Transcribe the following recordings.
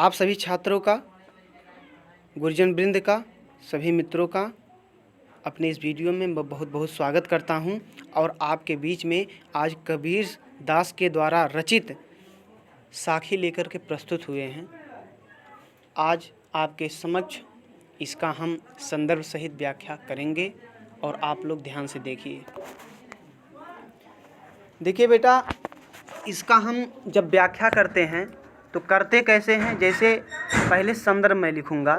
आप सभी छात्रों का, गुरुजन वृंद का, सभी मित्रों का अपने इस वीडियो में मैं बहुत बहुत स्वागत करता हूं। और आपके बीच में आज कबीर दास के द्वारा रचित साखी लेकर के प्रस्तुत हुए हैं। आज आपके समक्ष इसका हम संदर्भ सहित व्याख्या करेंगे और आप लोग ध्यान से देखिए। देखिए बेटा, इसका हम जब व्याख्या करते हैं तो करते कैसे हैं। जैसे पहले संदर्भ मैं लिखूंगा।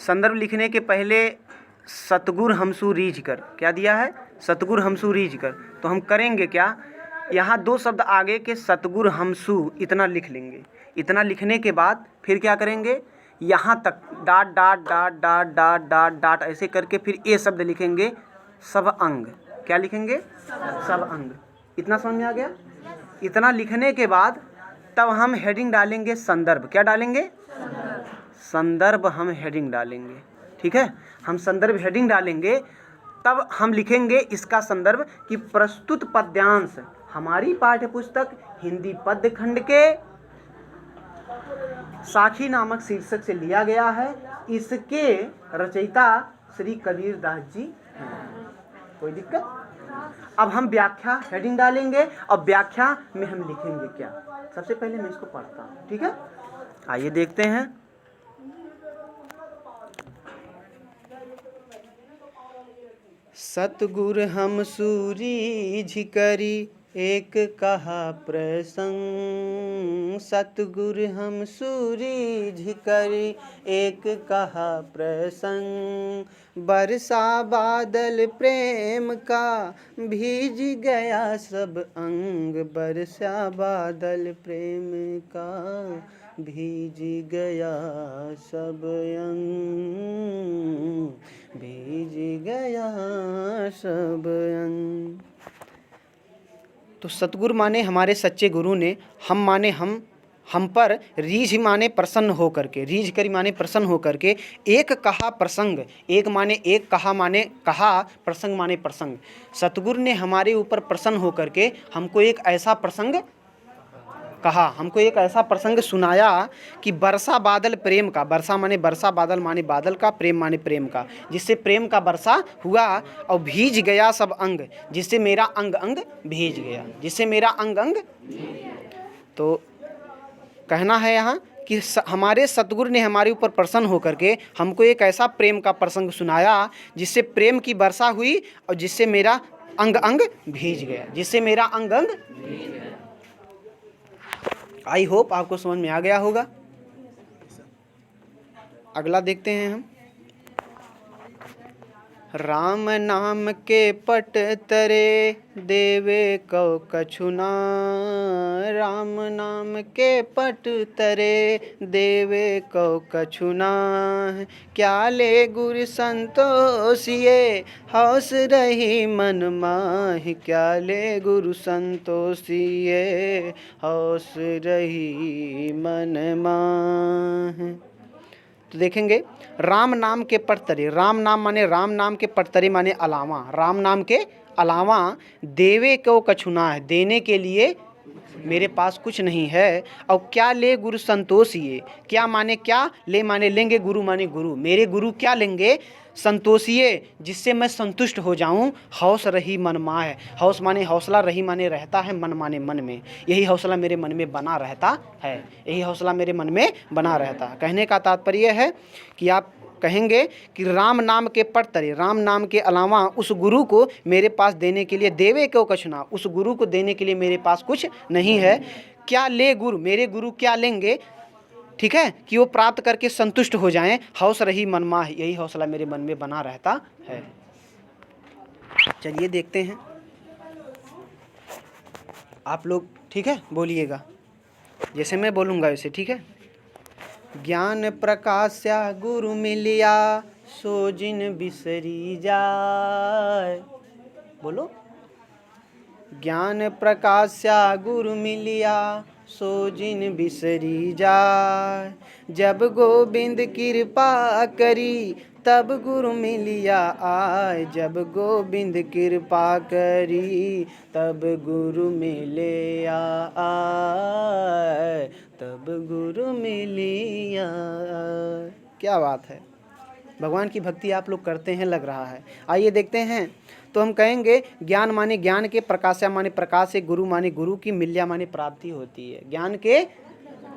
संदर्भ लिखने के पहले सतगुर हमसू रीझ कर, क्या दिया है, सतगुर हमसू रीझ कर। तो हम करेंगे क्या, यहाँ दो शब्द आगे के सतगुर हमसू इतना लिख लेंगे। इतना लिखने के बाद फिर क्या करेंगे, यहाँ तक dot dot dot dot dot dot dot ऐसे करके फिर ये शब्द लिखेंगे सब अंग। क्या लिखेंगे, सब अंग। इतना समझ में आ गया। इतना लिखने के बाद तब हम हेडिंग डालेंगे संदर्भ। क्या डालेंगे, संदर्भ हम हेडिंग डालेंगे। ठीक है, हम संदर्भ हेडिंग डालेंगे। तब हम लिखेंगे इसका संदर्भ कि प्रस्तुत पद्यांश हमारी पाठ्य पुस्तक हिंदी पद्य खंड के साखी नामक शीर्षक से लिया गया है। इसके रचयिता श्री कबीर दास जी हैं। कोई दिक्कत। अब हम व्याख्या हेडिंग डालेंगे और व्याख्या में हम लिखेंगे क्या। सबसे पहले मैं इसको पढ़ता हूँ, ठीक है। आइए देखते हैं। सतगुर हम सूरीझ करी एक कहा प्रसंग। सतगुर हम सूरीझ करी एक कहा प्रसंग। बरसा बादल प्रेम का भीज गया सब अंग। बरसा बादल प्रेम का भीज गया सब अंग। भीज गया सब अंग। तो सतगुरु माने हमारे सच्चे गुरु ने, हम माने हम पर रीझ माने प्रसन्न होकर के, रीझ करी माने प्रसन्न होकर के, एक कहा प्रसंग, एक माने एक, कहा माने कहा, प्रसंग माने प्रसंग। सतगुरु ने हमारे ऊपर प्रसन्न होकर के हमको एक ऐसा प्रसंग कहा, हमको एक ऐसा प्रसंग सुनाया कि बरसा बादल प्रेम का, बरसा माने वर्षा, बादल माने बादल का, प्रेम माने प्रेम का, जिससे प्रेम का वर्षा हुआ और भीज गया सब अंग, जिससे मेरा अंग अंग भीज गया, जिससे मेरा अंग अंग। तो कहना है यहाँ कि हमारे सतगुरु ने हमारे ऊपर प्रसन्न होकर के हमको एक ऐसा प्रेम का प्रसंग सुनाया जिससे प्रेम की वर्षा हुई और जिससे मेरा अंग अंग भीज गया, जिससे मेरा अंग अंग। आई होप आपको समझ में आ गया होगा। अगला देखते हैं हम। राम नाम के पट तरे देवे को कछुना। राम नाम के पट तरे देवे को कछुना। क्या ले गुर संतोषिए हौस रही मन माहि। क्या ले गुरु संतोषिए हौस रही मन माहि। तो देखेंगे, राम नाम के पटतरे, राम नाम माने राम नाम के पटतरे माने अलावा, राम नाम के अलावा देवे को कछुना है, देने के लिए मेरे पास कुछ नहीं है। और क्या ले गुरु संतोषिए, क्या माने क्या, ले माने लेंगे, गुरु माने गुरु, मेरे गुरु क्या लेंगे, संतोषिए जिससे मैं संतुष्ट हो जाऊं। हौस रही मन माह है, हौस माने हौसला, रही माने रहता है, मन माने मन में, यही हौसला मेरे मन में बना रहता है, यही हौसला मेरे मन में बना रहता है। कहने का तात्पर्य है कि आप कहेंगे कि राम नाम के पटतरे, राम नाम के अलावा उस गुरु को मेरे पास देने के लिए, देवे को कछुना, उस गुरु को देने के लिए मेरे पास कुछ नहीं है। क्या ले गुरु, मेरे गुरु क्या लेंगे, ठीक है, कि वो प्राप्त करके संतुष्ट हो जाएं। हौस रही मन माह, यही हौसला मेरे मन में बना रहता है। चलिए देखते हैं, आप लोग ठीक है बोलिएगा, जैसे मैं बोलूँगा वैसे, ठीक है। ज्ञान प्रकाश्या गुरु मिलिया सो जिन बिसरी जाए। बोलो, ज्ञान प्रकाश्या गुरु मिलिया सो जिन बिसरी जाए। जब गोविंद कृपा करी तब गुरु मिलिया आए। जब गोविंद कृपा करी तब गुरु मिलिया आए। तब गुरु मिलिया। क्या बात है, भगवान की भक्ति आप लोग करते हैं लग रहा है। आइए देखते हैं। तो हम कहेंगे ज्ञान माने ज्ञान के, प्रकाशा माने प्रकाश से, गुरु माने गुरु की, मिल्या माने प्राप्ति होती है। ज्ञान के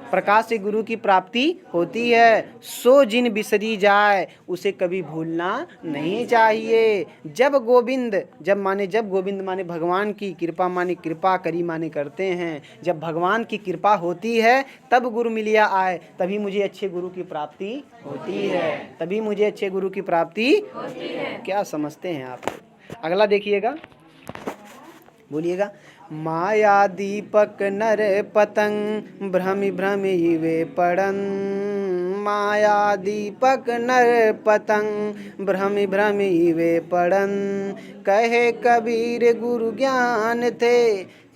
प्रकाश से गुरु की प्राप्ति होती है। सो जिन बिसरी जाए उसे कभी भूलना नहीं चाहिए। जब गोविंद, जब गोविंद माने भगवान की, कृपा माने कृपा, करी माने करते हैं। जब भगवान की कृपा होती है तब गुरु मिलिया आए, तभी मुझे अच्छे गुरु की प्राप्ति होती है, तभी मुझे अच्छे गुरु की प्राप्ति होती है। क्या समझते हैं आप लोग? अगला देखिएगा, बोलिएगा। माया दीपक नर पतंग, भ्रमि भ्रमि वे पड़न। माया दीपक नर पतंग, भ्रमि भ्रमि वे पड़न। कहे कबीर गुरु ज्ञान थे,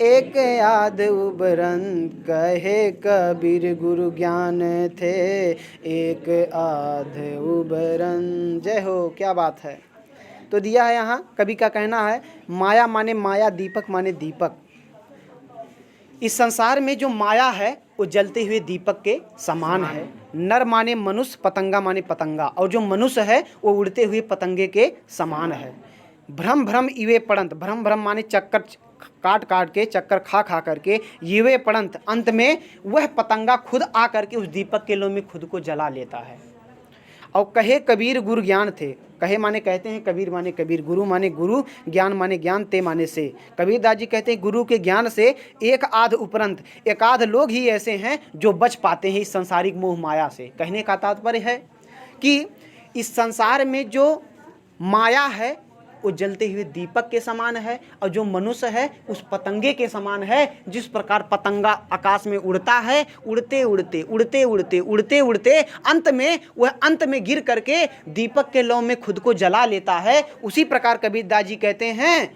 एक आध उबरन। कहे कबीर गुरु ज्ञान थे, एक आध उबरन। जय हो, क्या बात है। तो दिया है यहाँ, कवि का कहना है माया माने माया, दीपक माने दीपक। इस संसार में जो माया है वो जलते हुए दीपक के समान है। नर माने मनुष्य, पतंगा माने पतंगा, और जो मनुष्य है वो उड़ते हुए पतंगे के समान है। भ्रम भ्रम इवे पड़ंत, भ्रम भ्रम माने चक्कर काट काट के, चक्कर खा खा करके, इवे पड़ंत, अंत में वह पतंगा खुद आ करके उस दीपक के लो में खुद को जला लेता है। और कहे कबीर गुरु ज्ञान थे, कहे माने कहते हैं, कबीर माने कबीर, गुरु माने गुरु, ज्ञान माने ज्ञान, ते माने से। कबीर दास जी कहते हैं गुरु के ज्ञान से एक आध उपरंत, एक आध लोग ही ऐसे हैं जो बच पाते हैं इस संसारिक मोह माया से। कहने का तात्पर्य है कि इस संसार में जो माया है वो जलते हुए दीपक के समान है, और जो मनुष्य है उस पतंगे के समान है। जिस प्रकार पतंगा आकाश में उड़ता है, उड़ते उड़ते उड़ते उड़ते उड़ते उड़ते अंत में वह अंत में गिर करके दीपक के लौ में खुद को जला लेता है, उसी प्रकार कबीर दास जी कहते हैं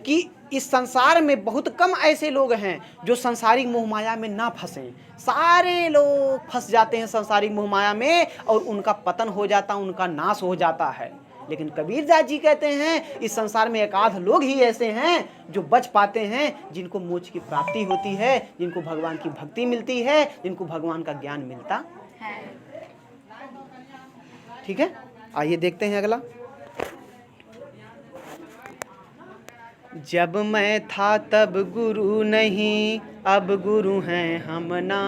कि इस संसार में बहुत कम ऐसे लोग हैं जो संसारिक मोह माया में ना फंसें। सारे लोग फंस जाते हैं संसारिक मोह माया में और उनका पतन हो जाता, उनका नाश हो जाता है। लेकिन कबीर दास जी कहते हैं इस संसार में एकाध लोग ही ऐसे हैं जो बच पाते हैं, जिनको मोक्ष की प्राप्ति होती है, जिनको भगवान की भक्ति मिलती है, जिनको भगवान का ज्ञान मिलता है। ठीक है, आइए देखते हैं अगला। जब मैं था तब गुरु नहीं, अब गुरु हैं हम ना।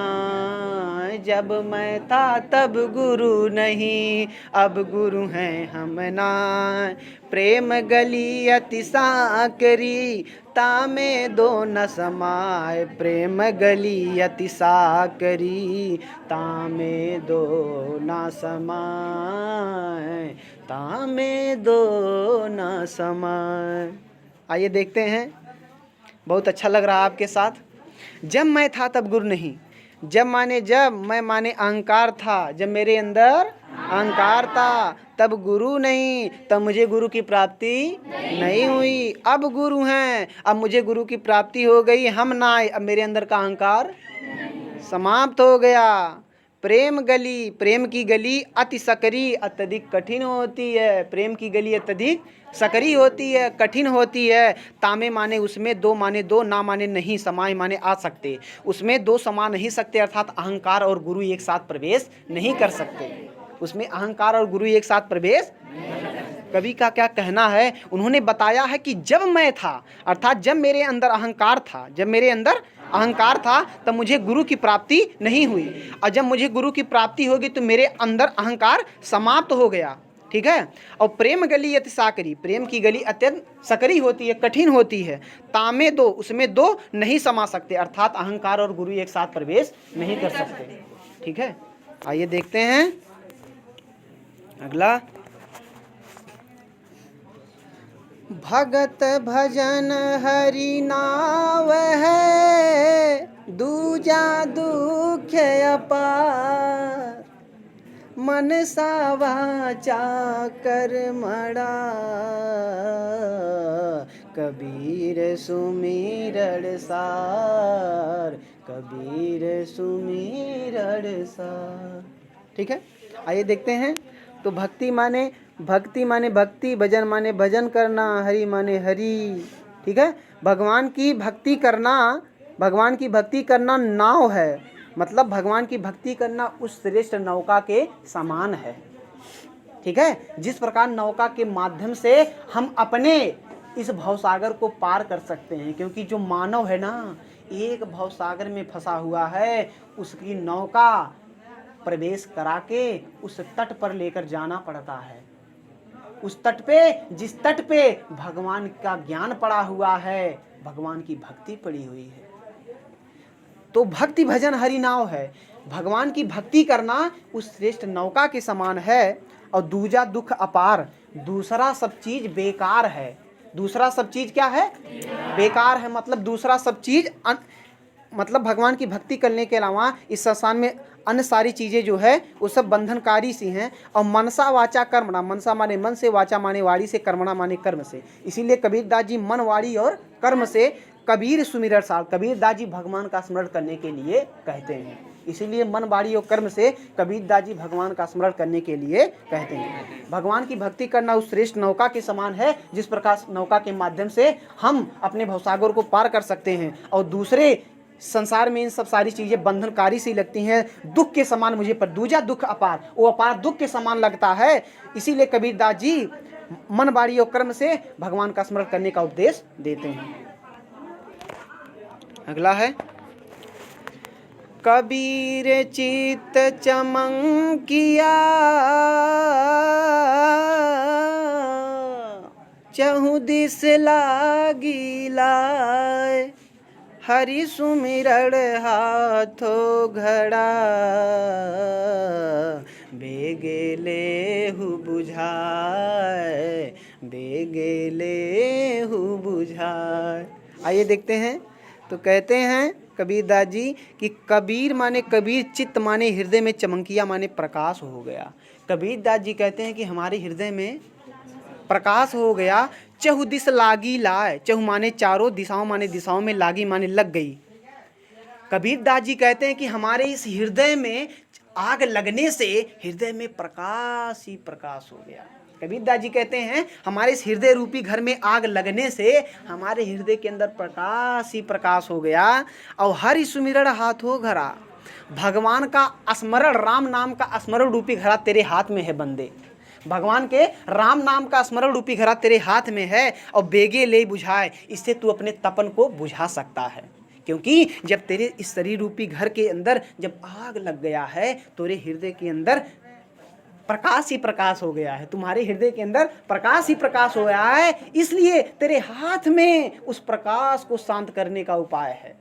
जब मैं था तब गुरु नहीं, अब गुरु हैं हम ना। प्रेम गली अति साकरी, तामे दो न समाए। प्रेम गली अति साकरी, तामे दो न समाए। तामे दो न समाए। आइए देखते हैं, बहुत अच्छा लग रहा है आपके साथ। जब मैं था तब गुरु नहीं, जब माने जब, मैं माने अहंकार था, जब मेरे अंदर अहंकार था तब गुरु नहीं, तब मुझे गुरु की प्राप्ति नहीं हुई। अब गुरु हैं, अब मुझे गुरु की प्राप्ति हो गई, हम ना आए, अब मेरे अंदर का अहंकार समाप्त हो गया। प्रेम गली, प्रेम की गली अति सकरी, अत्यधिक कठिन होती है। प्रेम की गली अत्यधिक सकरी होती है, कठिन होती है। तामे माने उसमें, दो माने दो, ना माने नहीं, समाय माने आ सकते। उसमें दो समा नहीं सकते, अर्थात अहंकार और गुरु एक साथ प्रवेश नहीं कर सकते। उसमें अहंकार और गुरु एक साथ प्रवेश। कवि का क्या कहना है, उन्होंने बताया है कि जब मैं था, अर्थात जब मेरे अंदर अहंकार था, जब मेरे अंदर अहंकार था तब मुझे गुरु की प्राप्ति नहीं हुई, और जब मुझे गुरु की प्राप्ति होगी तो मेरे अंदर अहंकार समाप्त हो गया। ठीक है। और प्रेम गली अति साकरी, प्रेम की गली अत्यंत सकरी होती है, कठिन होती है। तामे दो, उसमें दो नहीं समा सकते, अर्थात अहंकार और गुरु एक साथ प्रवेश नहीं कर सकते। ठीक है, आइए देखते हैं अगला। भगत भजन हरि नाव है, दूजा दुख अपार। मन सा वाचा कर्मणा, कबीर सुमिरड़ सार। कबीर सुमिरड़ सार। ठीक है, आइए देखते हैं। तो भक्ति माने भक्ति, भजन माने भजन करना, हरि माने हरि। ठीक है, भगवान की भक्ति करना, भगवान की भक्ति करना नाव है, मतलब भगवान की भक्ति करना उस श्रेष्ठ नौका के समान है। ठीक है, जिस प्रकार नौका के माध्यम से हम अपने इस भवसागर को पार कर सकते हैं, क्योंकि जो मानव है ना, एक भवसागर में फंसा हुआ है, उसकी नौका प्रवेश करा के उस तट पर लेकर जाना पड़ता है। उस तट पे, जिस तट पे भगवान का ज्ञान पड़ा हुआ है, भगवान की भक्ति पड़ी हुई है, तो भक्ति भजन हरि नाव है। भगवान की भक्ति करना उस श्रेष्ठ नौका के समान है। और दूजा दुख अपार, दूसरा सब चीज बेकार है। दूसरा सब चीज क्या है? बेकार है। मतलब दूसरा सब चीज मतलब भगवान की भक्ति करने के अलावा इस संसार में अन्य सारी चीज़ें जो है वो सब बंधनकारी सी हैं। और मनसा वाचा कर्मणा, मनसा माने मन से, वाचा माने वाणी से, कर्मणा माने कर्म से। इसीलिए कबीरदास जी मन, वाणी और कर्म से कबीर सुमिरन सार, कबीरदास जी भगवान का स्मरण करने के लिए कहते हैं। इसीलिए मन, वाणी और कर्म से कबीरदास जी भगवान का स्मरण करने के लिए कहते हैं। भगवान की भक्ति करना उस श्रेष्ठ नौका के समान है, जिस प्रकार नौका के माध्यम से हम अपने भवसागर को पार कर सकते हैं। और दूसरे संसार में इन सब सारी चीज़ें बंधनकारी सी लगती हैं, दुख के समान मुझे, पर दूजा दुख अपार, वो अपार दुख के समान लगता है। इसीलिए कबीरदास जी मन, वाणी और कर्म से भगवान का स्मरण करने का उपदेश देते हैं। अगला है, कबीर चित चमंकिया चहु दिस लागी लाए, हरि सुमिरन हाथो घड़ा बेगे लेहु बुझाए, बेगे लेहु बुझाए। आइए देखते हैं। तो कहते हैं कबीरदास जी कि कबीर माने कबीर, चित्त माने हृदय में, चमंकिया माने प्रकाश हो गया। कबीरदास जी कहते हैं कि हमारे हृदय में प्रकाश हो गया। चहु दिस लागी लाए, चहु माने चारों, दिशाओं माने दिशाओं में, लागी माने लग गई। कबीरदास जी कहते हैं कि हमारे इस हृदय में आग लगने से हृदय में प्रकाश ही प्रकाश हो गया। कबीरदास जी कहते हैं हमारे इस हृदय रूपी घर में आग लगने से हमारे हृदय के अंदर प्रकाश ही प्रकाश हो गया। और हरि सुमिरन हाथों घड़ा, भगवान का स्मरण, राम नाम का स्मरण रूपी घड़ा तेरे हाथ में है बंदे। भगवान के राम नाम का स्मरण रूपी घड़ा तेरे हाथ में है। और बेगे ले बुझाए, इससे तू अपने तपन को बुझा सकता है। क्योंकि जब तेरे इस शरीर रूपी घर के अंदर जब आग लग गया है, तेरे हृदय के अंदर प्रकाश ही प्रकाश हो गया है, तुम्हारे हृदय के अंदर प्रकाश ही प्रकाश हो गया है। इसलिए तेरे हाथ में उस प्रकाश को शांत करने का उपाय है।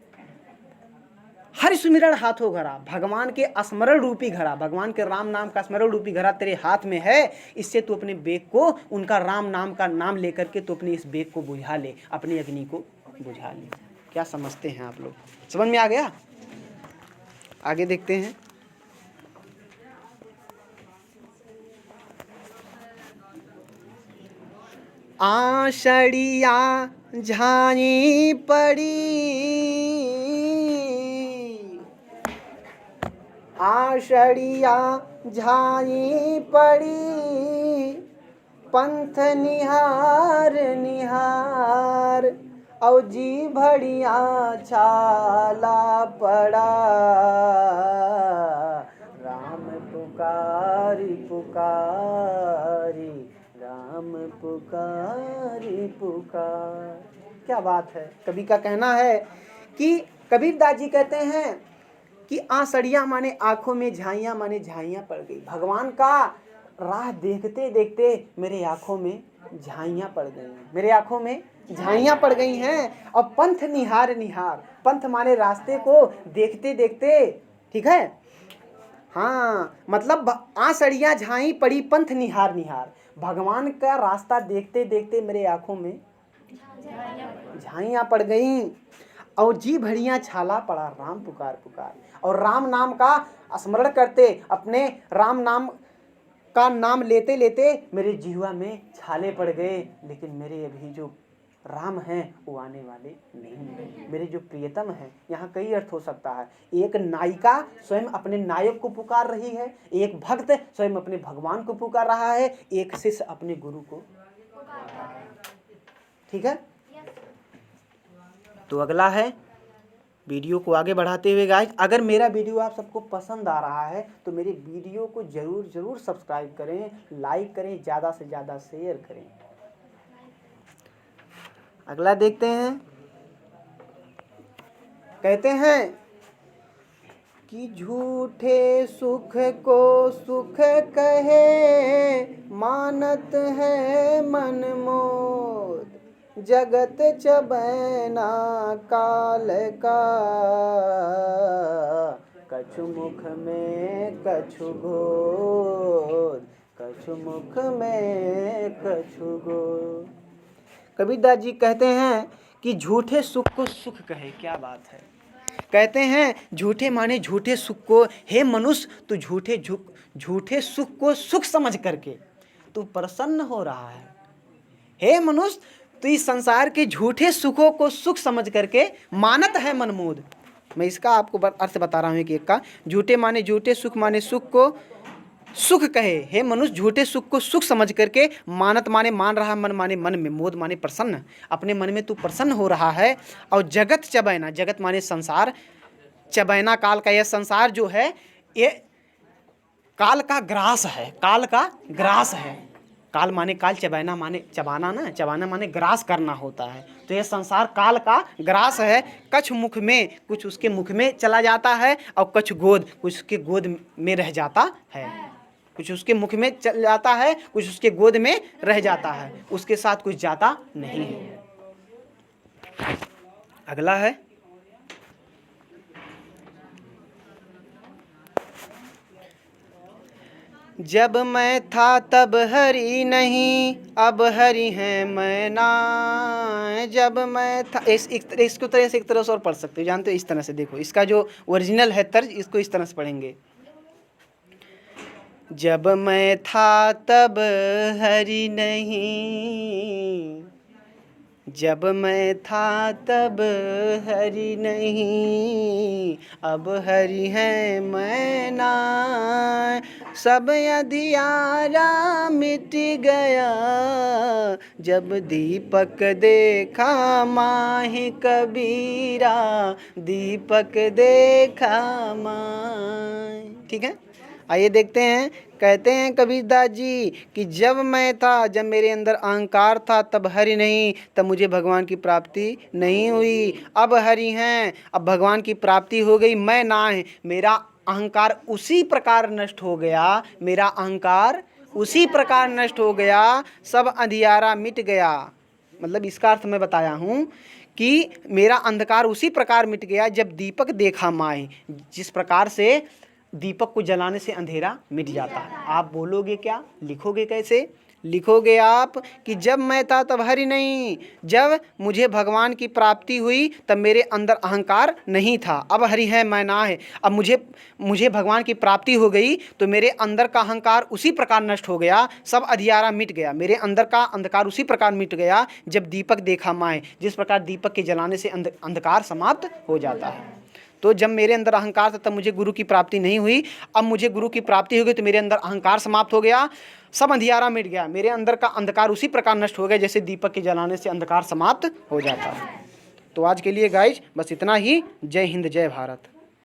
हरि सुमिरन हाथों घड़ा, भगवान के स्मरण रूपी घड़ा, भगवान के राम नाम का स्मरण रूपी घड़ा तेरे हाथ में है। इससे तू अपने बेग को, उनका राम नाम का नाम लेकर के तू अपने इस बेग को बुझा ले, अपनी अग्नि को बुझा ले। क्या समझते हैं आप लोग? समझ में आ गया? आगे देखते हैं। आषाढ़िया झाई पड़ी, आषाढ़िया झाई पड़ी, पंथ निहार निहार, औ जी भड़िया छाला पड़ा, राम पुकारी पुकारी, राम पुकारी पुकार। क्या बात है! कवि का कहना है कि कबीरदास जी कहते हैं कि आंसड़ियाँ माने आंखों में, झाइयाँ माने झाइयाँ पड़ गई। भगवान का राह देखते देखते मेरे आंखों में झाइयाँ पड़ गई हैं, मेरे आंखों में झाइयाँ पड़ गई हैं। और पंथ निहार निहार, पंथ माने रास्ते को देखते देखते, ठीक है, हाँ, मतलब आंसड़ियाँ झाई पड़ी, पंथ निहार निहार, भगवान का रास्ता देखते देखते मेरे आंखों में झाइयाँ पड़ गई। और जी भड़ियाँ छाला पड़ा, राम पुकार पुकार। और राम नाम का स्मरण करते, अपने राम नाम का नाम लेते लेते मेरे जीवा में छाले पड़ गए। लेकिन मेरे अभी जो राम हैं वो आने वाले नहीं, मेरे जो प्रियतम हैं। यहाँ कई अर्थ हो सकता है। एक नायिका स्वयं अपने नायक को पुकार रही है, एक भक्त स्वयं अपने भगवान को पुकार रहा है, एक शिष्य अपने गुरु को। ठीक है। तो अगला है वीडियो को आगे बढ़ाते हुए गाइस, अगर मेरा वीडियो आप सबको पसंद आ रहा है तो मेरे वीडियो को ज़रूर सब्सक्राइब करें, लाइक करें, ज़्यादा से ज़्यादा शेयर करें। अगला देखते हैं। कहते हैं कि झूठे सुख को सुख कहे, मानत है मन मोद, जगत चबैना काल का, कछु मुख में कछु गोद, कछु मुख में कछु गोद। कबीरदास जी कहते हैं कि झूठे सुख को सुख कहे। क्या बात है। कहते हैं झूठे माने झूठे सुख को, हे मनुष्य तू झूठे सुख को सुख समझ करके तू प्रसन्न हो रहा है। हे मनुष्य तो इस संसार के झूठे सुखों को सुख समझ करके मानत है मनमोद। मैं इसका आपको अर्थ बता रहा हूँ कि एक का झूठे माने झूठे, सुख माने सुख को सुख कहे। हे मनुष्य झूठे सुख को सुख समझ करके, मानत माने मान रहा, मन माने मन में, मोद माने प्रसन्न, अपने मन में तू प्रसन्न हो रहा है। और जगत चबैना, जगत माने संसार, चबैना काल का, यह संसार जो है ये काल का ग्रास है, काल का ग्रास है। काल माने काल, चबैना माने चबाना ना, चबाना माने ग्रास करना होता है। तो यह संसार काल का ग्रास है। कछ मुख में, कुछ उसके मुख में चला जाता है, और कछ गोद, कुछ उसके गोद में रह जाता है। कुछ उसके मुख में चल जाता है, कुछ उसके गोद में रह जाता है, उसके साथ कुछ जाता नहीं है। अगला है जब मैं था तब हरि नहीं, अब हरि है मैं ना। जब मैं था, इसको तरह से एक तरह से और पढ़ सकते हो, जानते हो, इस तरह से देखो, इसका जो ओरिजिनल है तर्ज, इसको इस तरह से पढ़ेंगे। जब मैं था तब हरि नहीं, जब मैं था तब हरि नहीं, अब हरि है मैं ना। सब अंधियारा मिट गया, जब दीपक देखा माहि कबीरा, दीपक देखा माहि। ठीक है, आइए देखते हैं। कहते हैं कबीरदास जी कि जब मैं था, जब मेरे अंदर अहंकार था, तब हरि नहीं, तब मुझे भगवान की प्राप्ति नहीं हुई। अब हरि हैं, अब भगवान की प्राप्ति हो गई, मैं ना है। मेरा अहंकार उसी प्रकार नष्ट हो गया, मेरा अहंकार उसी प्रकार नष्ट हो गया, सब अंधियारा मिट गया। मतलब इसका अर्थ मैं बताया हूँ कि मेरा अंधकार उसी प्रकार मिट गया जब दीपक देखा माए। जिस प्रकार से दीपक को जलाने से अंधेरा मिट जाता है। आप बोलोगे क्या, लिखोगे कैसे? लिखोगे आप कि जब मैं था तब हरि नहीं, जब मुझे भगवान की प्राप्ति हुई तब मेरे अंदर अहंकार नहीं था, अब हरि है मैं ना है। अब मुझे भगवान की प्राप्ति हो गई तो मेरे अंदर का अहंकार उसी प्रकार नष्ट हो गया, सब अंधियारा मिट गया, मेरे अंदर का अंधकार उसी प्रकार मिट गया जब दीपक देखा माए। जिस प्रकार दीपक के जलाने से अंधकार समाप्त हो जाता है। तो जब मेरे अंदर अहंकार था तब मुझे गुरु की प्राप्ति नहीं हुई, अब मुझे गुरु की प्राप्ति हो गई तो मेरे अंदर अहंकार समाप्त हो गया, सब अंधियारा मिट गया, मेरे अंदर का अंधकार उसी प्रकार नष्ट हो गया जैसे दीपक के जलाने से अंधकार समाप्त हो जाता है। तो आज के लिए गाइज बस इतना ही। जय हिंद, जय भारत।